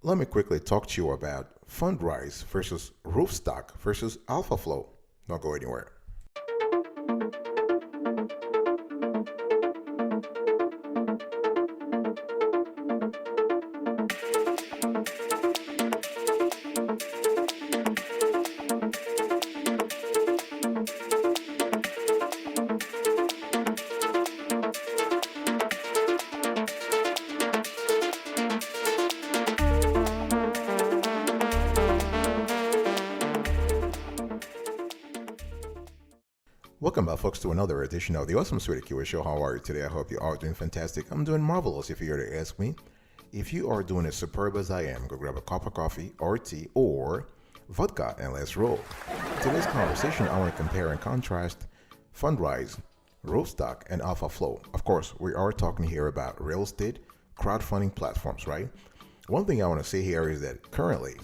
Let me quickly talk to you about Fundrise versus Roofstock versus AlphaFlow. Don't go anywhere. Welcome back, folks, to another edition of the Awesome Sweetie Kiwi Show. How are you today? I hope you are doing fantastic. I'm doing marvelous if you're here to ask me. If you are doing as superb as I am, go grab a cup of coffee or tea or vodka and let's roll. In today's conversation, I want to compare and contrast Fundrise, Roofstock, and AlphaFlow. Of course, we are talking here about real estate crowdfunding platforms, right? One thing I want to say here is that currently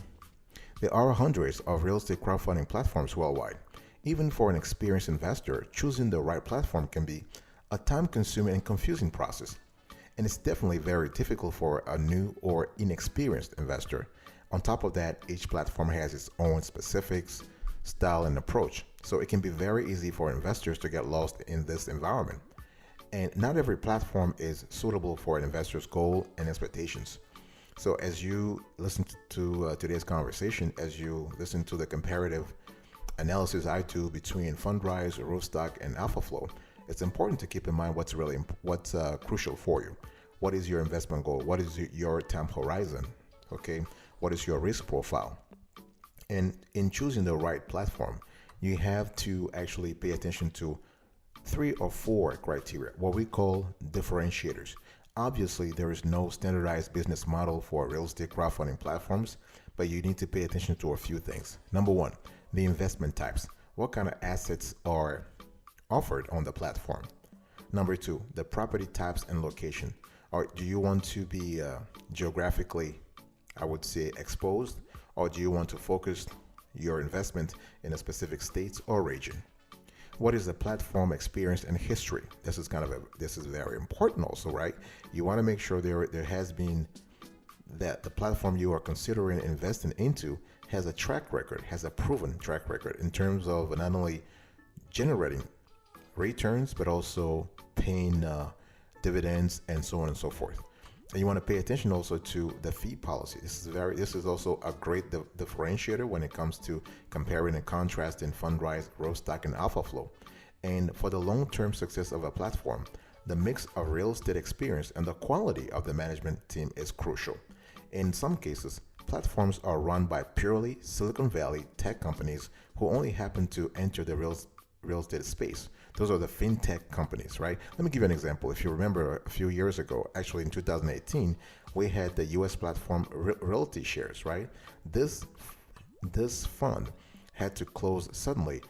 there are hundreds of real estate crowdfunding platforms worldwide. Even for an experienced investor, choosing the right platform can be a time-consuming and confusing process. And it's definitely very difficult for a new or inexperienced investor. On top of that, each platform has its own specifics, style, and approach. So it can be very easy for investors to get lost in this environment. And not every platform is suitable for an investor's goal and expectations. So as you listen to today's conversation, as you listen to the comparative analysis I do between Fundrise, Roofstock, and AlphaFlow, it's important to keep in mind what's crucial for you. What is your investment goal? What is your time horizon? Okay, what is your risk profile? And in choosing the right platform, you have to actually pay attention to 3 or 4 criteria, what we call differentiators. Obviously, there is no standardized business model for real estate crowdfunding platforms, but you need to pay attention to a few things. Number one, the investment types. What kind of assets are offered on the platform? Number two, the property types and location. Or do you want to be geographically, I would say, exposed, or do you want to focus your investment in a specific state or region? What is the platform experience and history? This is very important also, right? You want to make sure there has been that the platform you are considering investing into has a track record, has a proven track record in terms of not only generating returns, but also paying dividends and so on and so forth. And you want to pay attention also to the fee policy. This is also a great differentiator when it comes to comparing and contrasting Fundrise, Roofstock, and AlphaFlow. And for the long-term success of a platform, the mix of real estate experience and the quality of the management team is crucial. In some cases, platforms are run by purely Silicon Valley tech companies who only happen to enter the real estate space. Those are the fintech companies, right? Let me give you an example. If you remember a few years ago, actually in 2018, we had the US platform Realty Shares, right? This fund had to close suddenly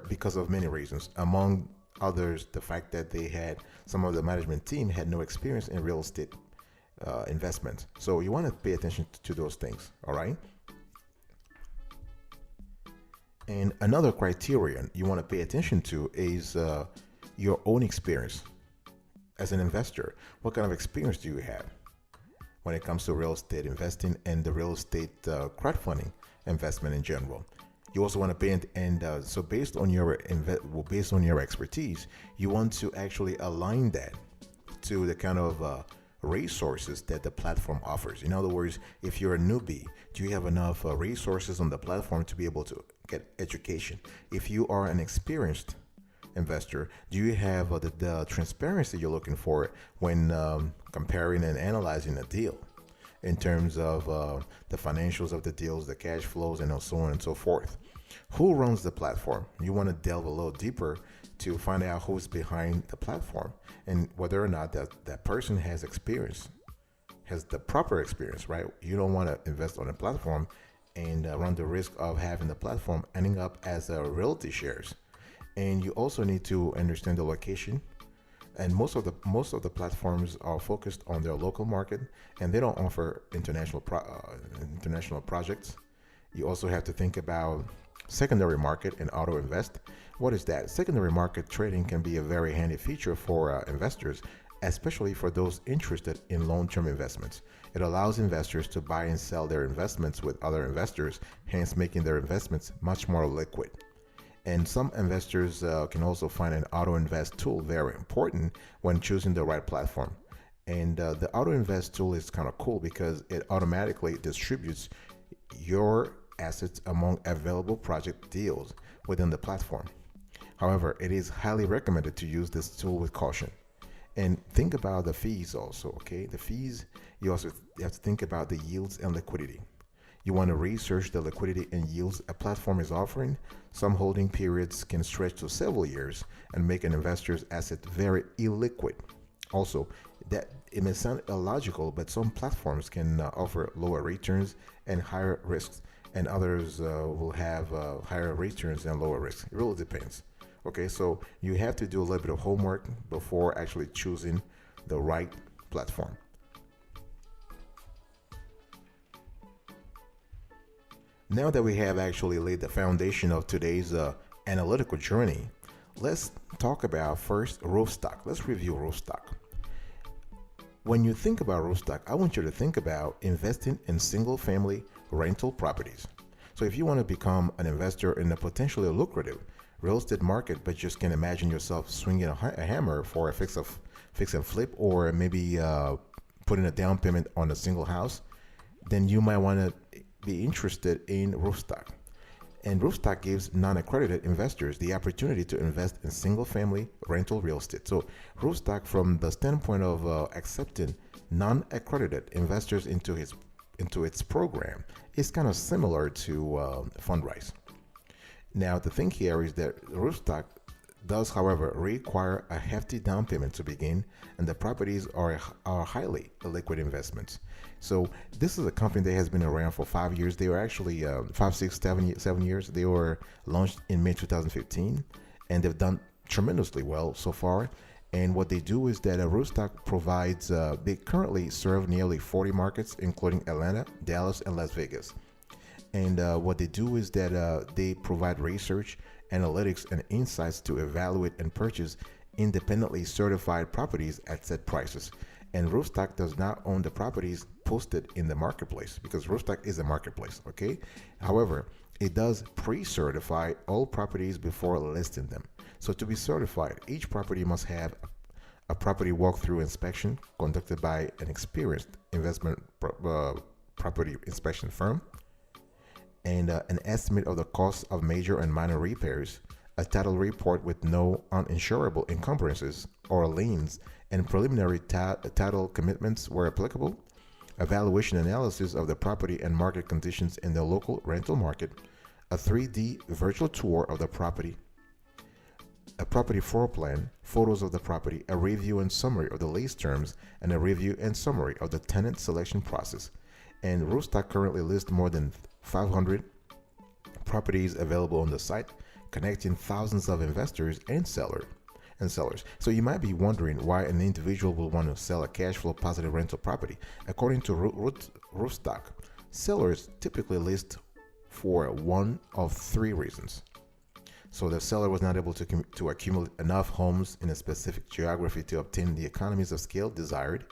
because of many reasons. Among others, the fact that some of the management team had no experience in real estate investment. So you want to pay attention to those things, all right? And another criterion you want to pay attention to is your own experience as an investor. What kind of experience do you have when it comes to real estate investing and the real estate crowdfunding investment in general? You also want to pay, so based on your expertise, you want to actually align that to the kind of resources that the platform offers. In other words, if you're a newbie, do you have enough resources on the platform to be able to get education? If you are an experienced investor, do you have the transparency you're looking for when comparing and analyzing a deal in terms of the financials of the deals, the cash flows, and so on and so forth? Who runs the platform? You want to delve a little deeper to find out who's behind the platform and whether or not that person has experience, has the proper experience, right? You don't want to invest on a platform and run the risk of having the platform ending up as a realty shares. And you also need to understand the location. And most of the platforms are focused on their local market, and they don't offer international projects. You also have to think about secondary market and auto invest. What is that? Secondary market trading can be a very handy feature for investors, especially for those interested in long-term investments. It allows investors to buy and sell their investments with other investors, hence making their investments much more liquid. And some investors can also find an auto invest tool very important when choosing the right platform. And the auto invest tool is kind of cool because it automatically distributes your assets among available project deals within the platform. However, it is highly recommended to use this tool with caution. And think about the fees also, okay? The fees, you also have to think about the yields and liquidity. You want to research the liquidity and yields a platform is offering. Some holding periods can stretch to several years and make an investor's asset very illiquid. Also, that it may sound illogical, but some platforms can offer lower returns and higher risks, and others will have higher returns and lower risks. It really depends. Okay, so you have to do a little bit of homework before actually choosing the right platform. Now that we have actually laid the foundation of today's analytical journey, let's talk about first Roofstock. Let's review Roofstock. When you think about Roofstock, I want you to think about investing in single family rental properties. So if you want to become an investor in a potentially lucrative real estate market, but just can't imagine yourself swinging a hammer for a fix and flip, or maybe putting a down payment on a single house, then you might want to be interested in Roofstock. And Roofstock gives non-accredited investors the opportunity to invest in single-family rental real estate. So Roofstock, from the standpoint of accepting non-accredited investors into its program, is kind of similar to Fundrise. Now, the thing here is that Roofstock does, however, require a hefty down payment to begin, and the properties are highly liquid investments. So this is a company that has been around for 5 years. They were actually 7 years. They were launched in May 2015, and they've done tremendously well so far. And what they do is that Roofstock provides, they currently serve nearly 40 markets, including Atlanta, Dallas, and Las Vegas. And what they do is that they provide research, analytics, and insights to evaluate and purchase independently certified properties at set prices. And Roofstock does not own the properties posted in the marketplace, because Roofstock is a marketplace, okay? However, it does pre-certify all properties before listing them. So to be certified, each property must have a property walkthrough inspection conducted by an experienced investment property inspection firm, and an estimate of the cost of major and minor repairs, a title report with no uninsurable encumbrances or liens, and preliminary title commitments where applicable, a valuation analysis of the property and market conditions in the local rental market, a 3D virtual tour of the property, a property floor plan, photos of the property, a review and summary of the lease terms, and a review and summary of the tenant selection process. And Roofstock currently lists more than 500 properties available on the site, connecting thousands of investors and sellers. So you might be wondering why an individual will want to sell a cash flow positive rental property. According to Roofstock, sellers typically list for one of three reasons. So the seller was not able to accumulate enough homes in a specific geography to obtain the economies of scale desired.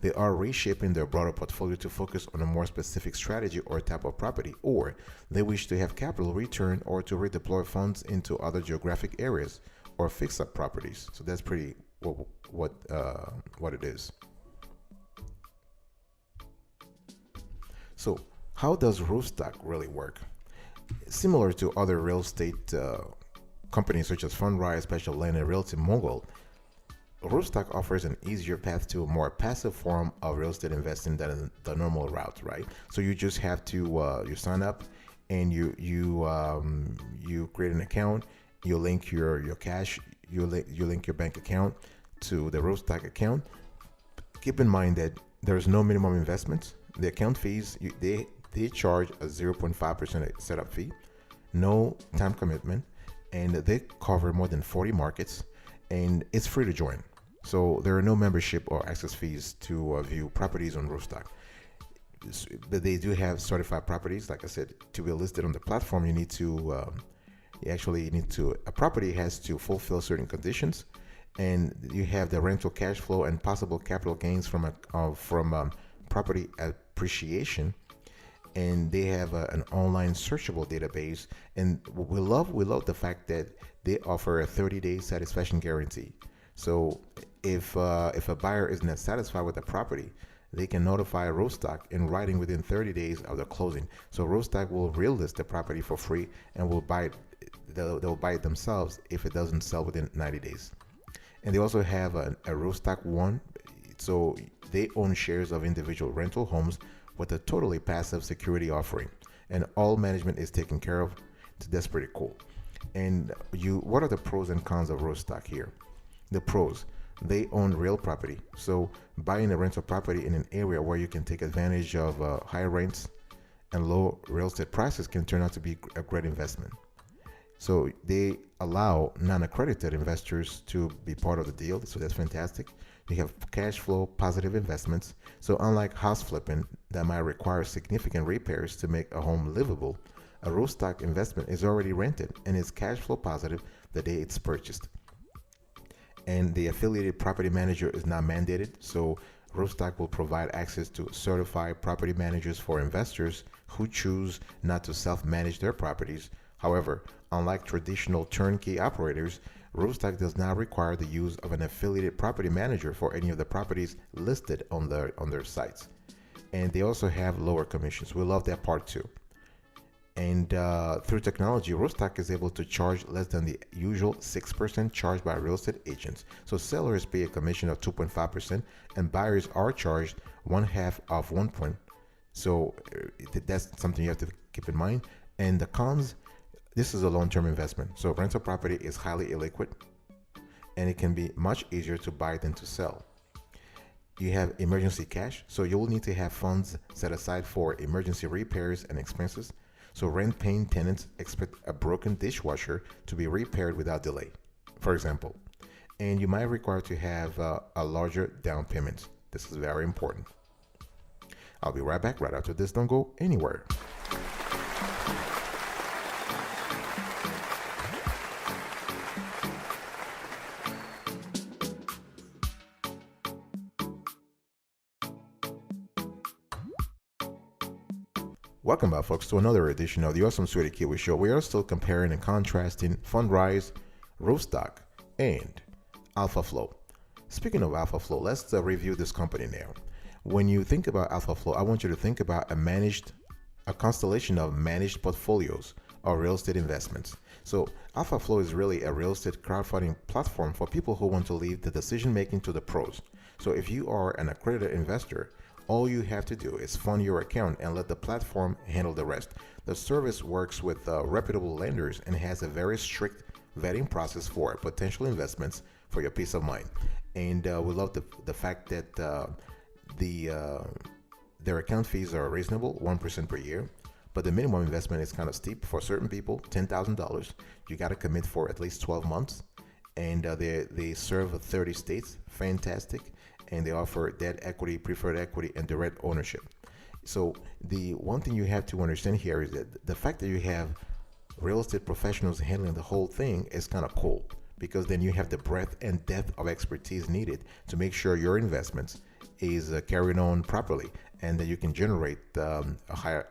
They are reshaping their broader portfolio to focus on a more specific strategy or type of property, or they wish to have capital return or to redeploy funds into other geographic areas or fix up properties. So that's pretty what it is. So how does Roofstock really work? Similar to other real estate companies such as Fundrise, Special Land, and Realty Mogul, Roofstock offers an easier path to a more passive form of real estate investing than the normal route, right? So you just have to you sign up and you create an account. You link your cash. You link your bank account to the Roofstock account. Keep in mind that there's no minimum investments. The account fees they charge a 0.5% setup fee, no time commitment, and they cover more than 40 markets, and it's free to join. So there are no membership or access fees to view properties on Roofstock. But they do have certified properties. Like I said, to be listed on the platform, you need to a property has to fulfill certain conditions, and you have the rental cash flow and possible capital gains from property appreciation, and they have an online searchable database. And we love the fact that they offer a 30-day satisfaction guarantee. So if a buyer is not satisfied with the property, they can notify Roofstock in writing within 30 days of the closing. So Roofstock will relist the property for free and will buy it. They'll buy it themselves if it doesn't sell within 90 days. And they also have a Roofstock One. So they own shares of individual rental homes with a totally passive security offering, and all management is taken care of. That's pretty cool. And what are the pros and cons of Roofstock here? The pros: they own real property. So buying a rental property in an area where you can take advantage of high rents and low real estate prices can turn out to be a great investment. So they allow non-accredited investors to be part of the deal. So that's fantastic. You have cash flow positive investments. So unlike house flipping that might require significant repairs to make a home livable, a Roofstock investment is already rented and is cash flow positive the day it's purchased. And the affiliated property manager is not mandated. So Roofstock will provide access to certified property managers for investors who choose not to self-manage their properties. However, unlike traditional turnkey operators, Roofstock does not require the use of an affiliated property manager for any of the properties listed on their sites. And they also have lower commissions. We love that part too. And through technology, Roofstock is able to charge less than the usual 6% charged by real estate agents. So sellers pay a commission of 2.5%, and buyers are charged 1/2 of 1 point. So that's something you have to keep in mind. And the cons: this is a long-term investment. So rental property is highly illiquid, and it can be much easier to buy than to sell. You have emergency cash, so you will need to have funds set aside for emergency repairs and expenses. So rent-paying tenants expect a broken dishwasher to be repaired without delay, for example. And you might require to have a larger down payment. This is very important. I'll be right back right after this. Don't go anywhere. Welcome back, folks, to another edition of the Awesome Sweetie Kiwi Show. We are still comparing and contrasting Fundrise, Roofstock, and AlphaFlow. Speaking of AlphaFlow, let's review this company now. When you think about AlphaFlow, I want you to think about a constellation of managed portfolios of real estate investments. So AlphaFlow is really a real estate crowdfunding platform for people who want to leave the decision making to the pros. So if you are an accredited investor, all you have to do is fund your account and let the platform handle the rest. The service works with reputable lenders and has a very strict vetting process for potential investments for your peace of mind. And we love the fact that their account fees are reasonable, 1% per year. But the minimum investment is kind of steep for certain people, $10,000. You got to commit for at least 12 months. And they serve 30 states. Fantastic. And they offer debt equity, preferred equity, and direct ownership. So the one thing you have to understand here is that the fact that you have real estate professionals handling the whole thing is kind of cool, because then you have the breadth and depth of expertise needed to make sure your investments is carried on properly and that you can generate a high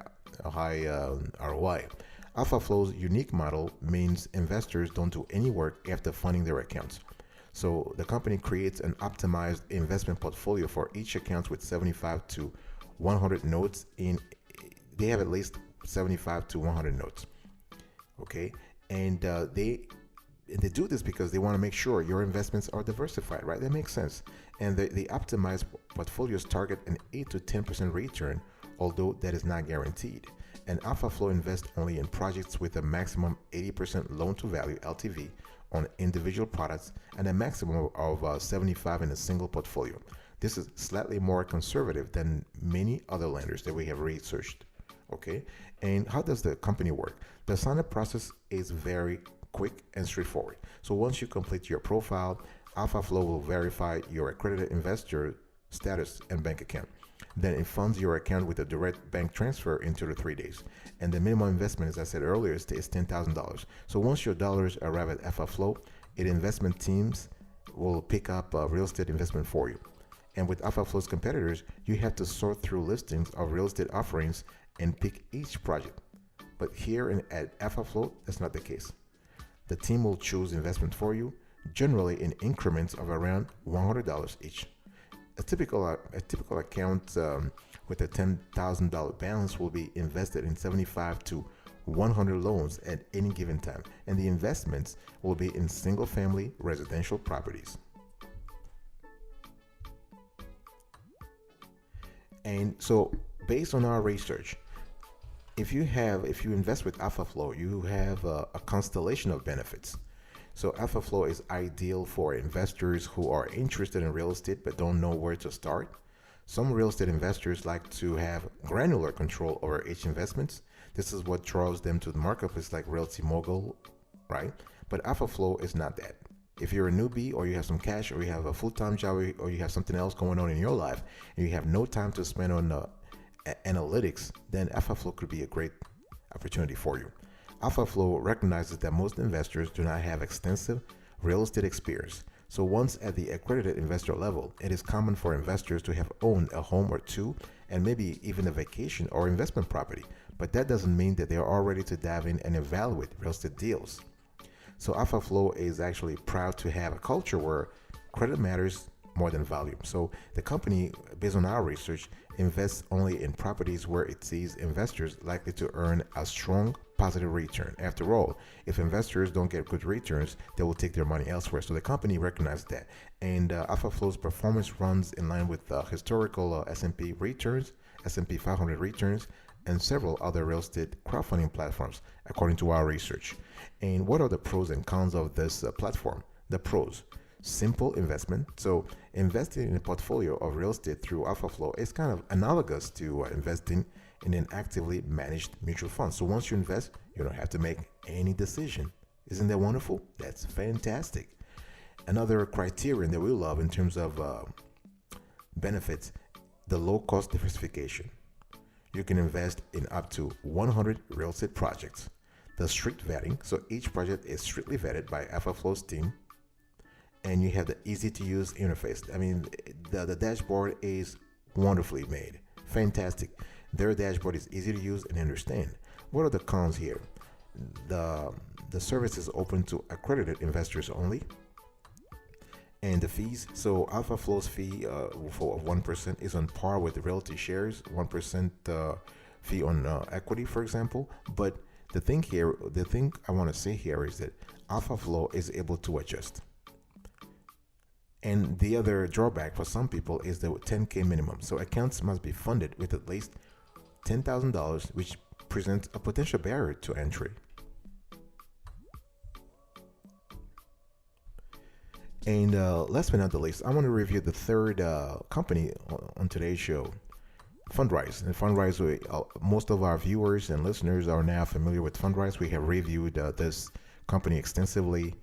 ROI. AlphaFlow's unique model means investors don't do any work after funding their accounts. So the company creates an optimized investment portfolio for each account with 75 to 100 notes they have at least 75 to 100 notes. Okay. And they do this because they want to make sure your investments are diversified, right? That makes sense. And the optimized portfolios target an 8 to 10% return, although that is not guaranteed. And AlphaFlow invests only in projects with a maximum 80% loan to value LTV on individual products and a maximum of 75 in a single portfolio. This is slightly more conservative than many other lenders that we have researched. Okay, and how does the company work? The sign-up process is very quick and straightforward. So once you complete your profile, AlphaFlow will verify your accredited investor status and bank account. Then it funds your account with a direct bank transfer in 2 to 3 days. And the minimum investment, as I said earlier, is $10,000. So once your dollars arrive at AlphaFlow, investment teams will pick up real estate investment for you. And with AlphaFlow's competitors, you have to sort through listings of real estate offerings and pick each project. But here at AlphaFlow, that's not the case. The team will choose investment for you, generally in increments of around $100 each. A typical account with a $10,000 balance will be invested in 75 to 100 loans at any given time, and the investments will be in single-family residential properties. And so, based on our research, if you invest with AlphaFlow, you have a constellation of benefits. So AlphaFlow is ideal for investors who are interested in real estate but don't know where to start. Some real estate investors like to have granular control over each investments. This is what draws them to the marketplace like Realty Mogul, right? But AlphaFlow is not that. If you're a newbie, or you have some cash, or you have a full-time job, or you have something else going on in your life, and you have no time to spend on analytics, then AlphaFlow could be a great opportunity for you. AlphaFlow recognizes that most investors do not have extensive real estate experience. So once at the accredited investor level, it is common for investors to have owned a home or two, and maybe even a vacation or investment property. But that doesn't mean that they are all ready to dive in and evaluate real estate deals. So AlphaFlow is actually proud to have a culture where credit matters more than volume. So the company, based on our research, invests only in properties where it sees investors likely to earn a strong positive return. After all, if investors don't get good returns, they will take their money elsewhere. So the company recognizes that. And AlphaFlow's performance runs in line with historical S&P returns, S&P 500 returns, and several other real estate crowdfunding platforms, according to our research. And what are the pros and cons of this platform? The pros: simple investment. So investing in a portfolio of real estate through AlphaFlow is kind of analogous to investing in an actively managed mutual fund. So once you invest, you don't have to make any decision. Isn't that wonderful? That's fantastic. Another criterion that we love in terms of benefits: the low cost diversification. You can invest in up to 100 real estate projects. The strict vetting, so each project is strictly vetted by AlphaFlow's team, and you have the easy to use interface. I mean, the dashboard is wonderfully made. Fantastic. Their dashboard is easy to use and understand. What are the cons here? The service is open to accredited investors only. And the fees, so AlphaFlow's fee for 1% is on par with the Realty Shares 1% fee on equity, for example. But the thing I want to say here is that AlphaFlow is able to adjust. And the other drawback for some people is the 10K minimum. So accounts must be funded with at least $10,000, which presents a potential barrier to entry. And last but not the least, I want to review the third company on today's show, Fundrise. And Fundrise, most of our viewers and listeners are now familiar with Fundrise. We have reviewed this company extensively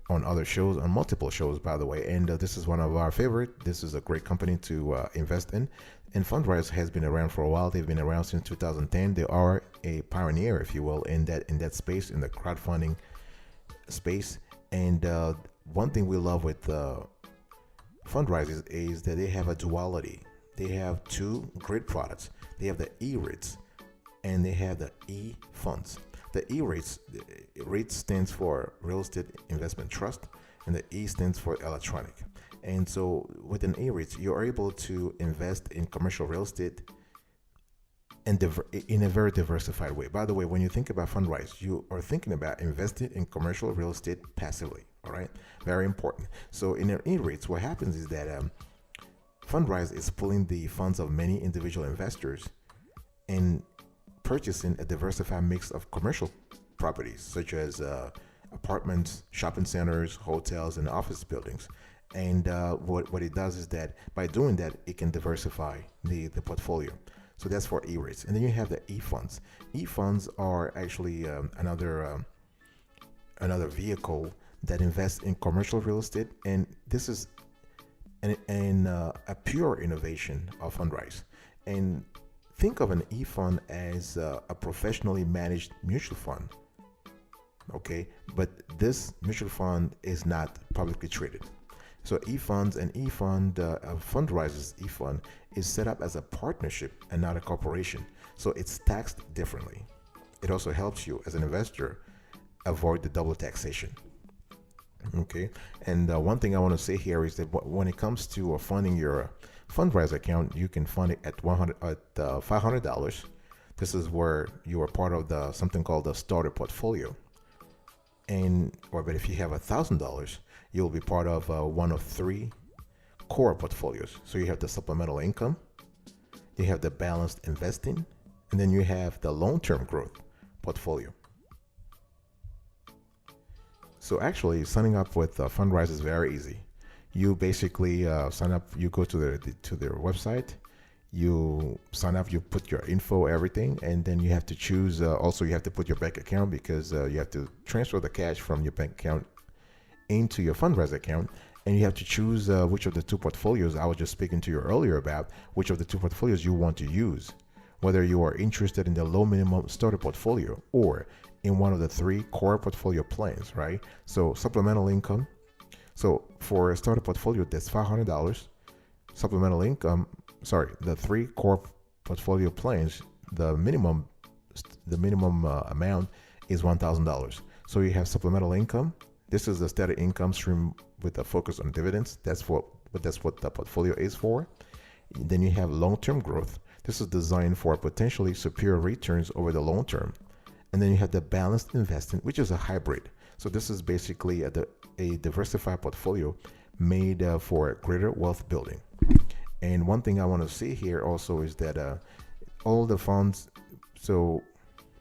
on other shows, on multiple shows, by the way. And this is one of our favorite. This is a great company to invest in. And Fundrise has been around for a while. They've been around since 2010. They are a pioneer, if you will, in that space, in the crowdfunding space. And one thing we love with Fundrise is that they have a duality. They have two great products. They have the E-REITs and they have the E-funds. The E-REITs, REIT stands for Real Estate Investment Trust, and the E stands for electronic. And so with an E-REIT, you're able to invest in commercial real estate and in a very diversified way. By the way, when you think about Fundrise, you are thinking about investing in commercial real estate passively. All right, very important. So in an E-REITs, what happens is that Fundrise is pulling the funds of many individual investors and purchasing a diversified mix of commercial properties, such as apartments, shopping centers, hotels, and office buildings. And what it does is that by doing that, it can diversify the portfolio. So that's for E-REITs. And then you have the E-funds. E-funds are actually another vehicle that invests in commercial real estate, and this is a pure innovation of Fundrise. And think of an E-fund as a professionally managed mutual fund. Okay, but this mutual fund is not publicly traded. So eFunds and Fundrise's eFund is set up as a partnership and not a corporation. So it's taxed differently. It also helps you as an investor avoid the double taxation. Okay. And one thing I want to say here is that when it comes to funding your Fundrise account, you can fund it at $500. This is where you are part of the something called the starter portfolio. But if you have $1,000, you'll be part of one of three core portfolios. So you have the supplemental income, you have the balanced investing, and then you have the long-term growth portfolio. So actually, signing up with Fundrise is very easy. You basically sign up. You go to their website. You sign up. You put your info, everything, and then you have to choose. Also, you have to put your bank account because you have to transfer the cash from your bank account into your Fundrise account, and you have to choose which of the two portfolios I was just speaking to you earlier about. Which of the two portfolios you want to use, whether you are interested in the low minimum starter portfolio or in one of the three core portfolio plans, right? So supplemental income. So for a starter portfolio, that's $500. Supplemental income, the three core portfolio plans, the minimum amount is $1,000. So you have supplemental income. This is the steady income stream with a focus on dividends. That's what the portfolio is for. Then you have long-term growth. This is designed for potentially superior returns over the long term. And then you have the balanced investing, which is a hybrid. So this is basically a diversified portfolio made for greater wealth building. And one thing I want to say here also is that all the funds, so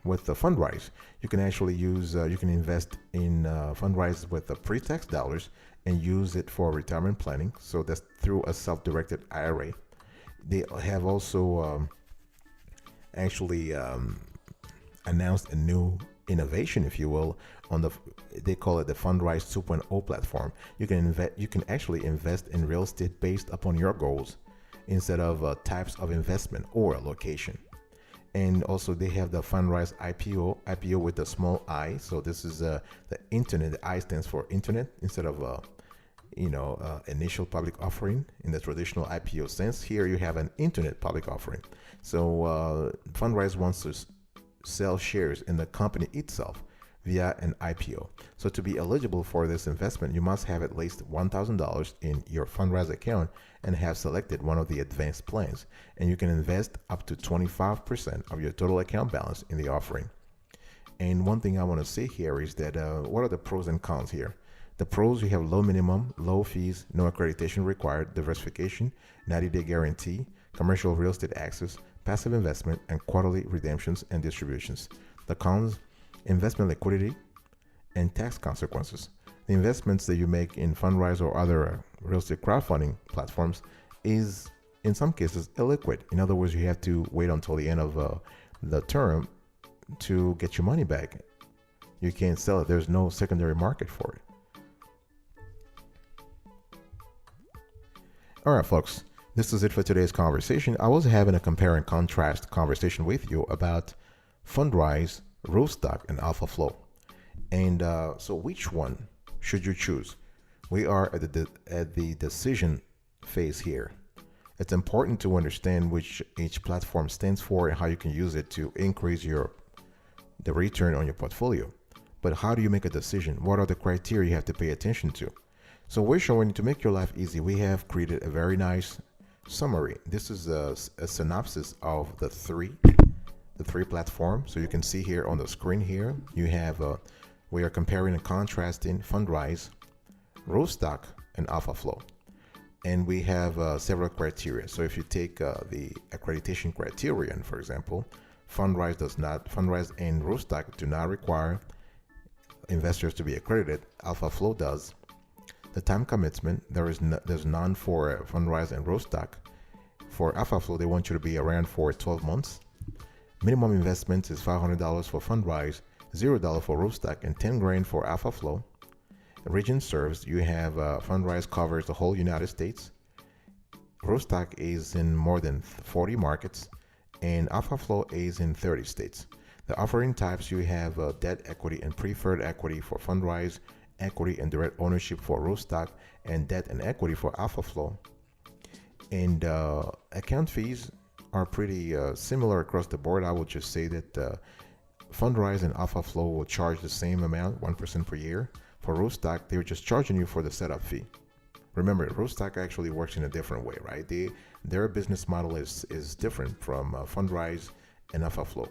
with the Fundrise, you can actually you can invest in Fundrise with the pre-tax dollars and use it for retirement planning. So that's through a self-directed IRA. They have also actually announced a new innovation, if you will, they call it the Fundrise 2.0 platform. You can actually invest in real estate based upon your goals instead of types of investment or location. And also they have the Fundrise IPO with the small I. So this is the internet. The I stands for internet instead of initial public offering in the traditional IPO sense. Here you have an internet public offering. So Fundrise wants to sell shares in the company itself via an IPO. So to be eligible for this investment, you must have at least $1,000 in your Fundrise account and have selected one of the advanced plans. And you can invest up to 25% of your total account balance in the offering. And one thing I want to say here is that what are the pros and cons here? The pros, you have low minimum, low fees, no accreditation required, diversification, 90-day guarantee, commercial real estate access, passive investment, and quarterly redemptions and distributions. The cons, investment liquidity and tax consequences. The investments that you make in Fundrise or other real estate crowdfunding platforms is, in some cases, illiquid. In other words, you have to wait until the end of the term to get your money back. You can't sell it. There's no secondary market for it. All right, folks, this is it for today's conversation. I was having a compare and contrast conversation with you about Fundrise, Roofstock, and AlphaFlow. And so which one should you choose? We are at the decision phase here. It's important to understand which each platform stands for and how you can use it to increase the return on your portfolio. But how do you make a decision? What are the criteria you have to pay attention to? So we're showing, to make your life easy, we have created a very nice summary. This is a synopsis of the three platforms. So you can see here on the screen here, you have we are comparing and contrasting Fundrise, Roofstock, and AlphaFlow. And we have several criteria. So if you take the accreditation criterion, for example, Fundrise and Roofstock do not require investors to be accredited. AlphaFlow does. The time commitment, there's none for Fundrise and Roofstock. For AlphaFlow, they want you to be around for 12 months. Minimum investment is $500 for Fundrise, $0 for Roofstock, and $10,000 for AlphaFlow. Region serves, you have Fundrise covers the whole United States. Roofstock is in more than 40 markets, and AlphaFlow is in 30 states. The offering types, you have debt equity and preferred equity for Fundrise, equity and direct ownership for Roofstock, and debt and equity for AlphaFlow. And account fees are pretty similar across the board. I would just say that Fundrise and AlphaFlow will charge the same amount, 1% per year. For Roofstock, they're just charging you for the setup fee. Remember, Roofstock actually works in a different way, right? Their business model is different from Fundrise and AlphaFlow.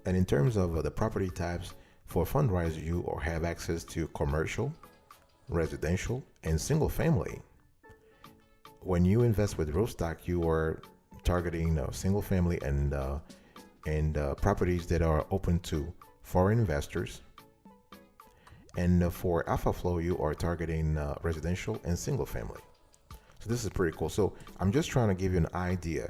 And in terms of the property types, for Fundrise, you have access to commercial, residential, and single family. When you invest with Roofstock, you are targeting single family and properties that are open to foreign investors. And for AlphaFlow, you are targeting residential and single family. So this is pretty cool. So I'm just trying to give you an idea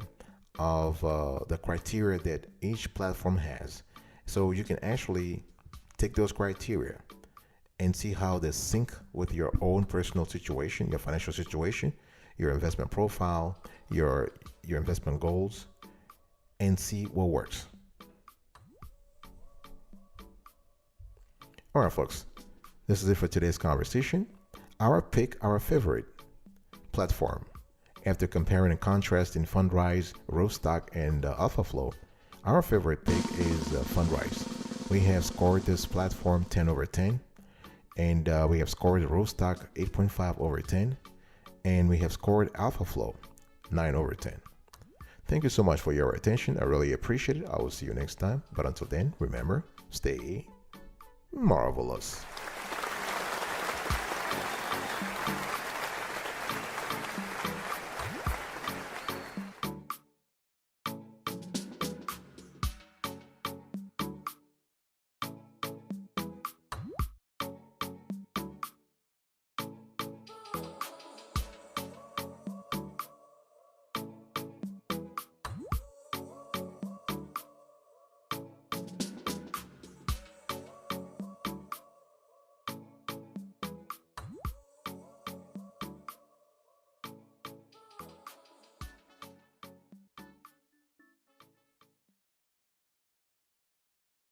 of the criteria that each platform has. So you can actually take those criteria and see how they sync with your own personal situation, your financial situation, your investment profile, your investment goals, and see what works. All right, folks. This is it for today's conversation. Our favorite platform. After comparing and contrasting Fundrise, Roofstock, and AlphaFlow, our favorite pick is Fundrise. We have scored this platform 10 over 10, and we have scored Roofstock 8.5 over 10, and we have scored AlphaFlow 9 over 10. Thank you so much for your attention. I really appreciate it. I will see you next time. But until then, remember, stay marvelous.